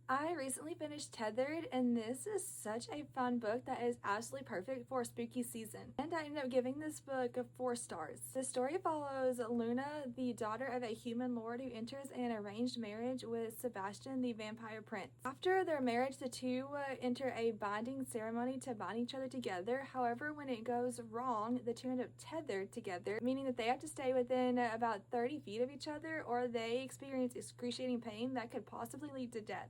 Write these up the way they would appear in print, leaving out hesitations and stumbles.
I recently finished Tethered, and this is such a fun book that is absolutely perfect for spooky season. And I ended up giving this book 4 stars. The story follows Luna, the daughter of a human lord who enters an arranged marriage with Sebastian, the vampire prince. After their marriage, the two enter a binding ceremony to bind each other together. However, when it goes wrong, the two end up tethered together, meaning that they have to stay within about 30 feet of each other, or they experience excruciating pain that could possibly lead to death.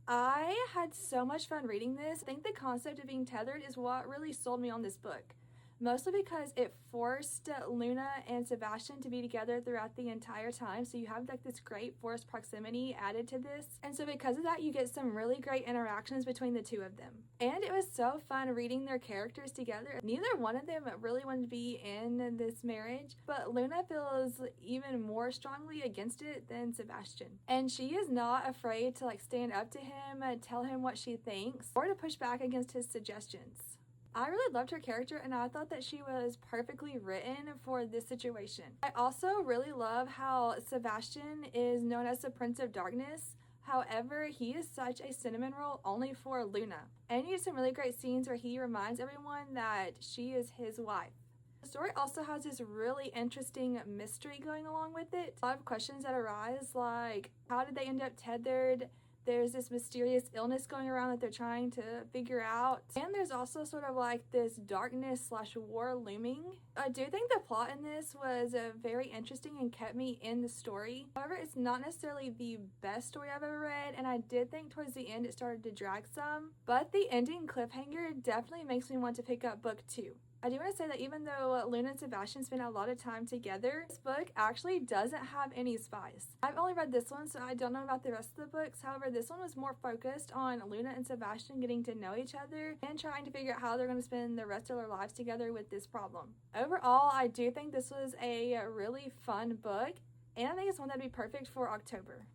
I had so much fun reading this. I think the concept of being tethered is what really sold me on this book. Mostly because it forced Luna and Sebastian to be together throughout the entire time, so you have like this great forced proximity added to this. And so because of that, you get some really great interactions between the two of them. And it was so fun reading their characters together. Neither one of them really wanted to be in this marriage, but Luna feels even more strongly against it than Sebastian. And she is not afraid to like stand up to him, tell him what she thinks, or to push back against his suggestions. I really loved her character, and I thought that she was perfectly written for this situation. I also really love how Sebastian is known as the Prince of Darkness. However, he is such a cinnamon roll only for Luna. And he has some really great scenes where he reminds everyone that she is his wife. The story also has this really interesting mystery going along with it. A lot of questions that arise, like how did they end up tethered? There's this mysterious illness going around that they're trying to figure out. And there's also sort of like this darkness / war looming. I do think the plot in this was very interesting and kept me in the story. However, it's not necessarily the best story I've ever read, and I did think towards the end it started to drag some. But the ending cliffhanger definitely makes me want to pick up book 2. I do want to say that even though Luna and Sebastian spend a lot of time together, this book actually doesn't have any spies. I've only read this one, so I don't know about the rest of the books. However, this one was more focused on Luna and Sebastian getting to know each other and trying to figure out how they're going to spend the rest of their lives together with this problem. Overall, I do think this was a really fun book, and I think it's one that'd be perfect for October.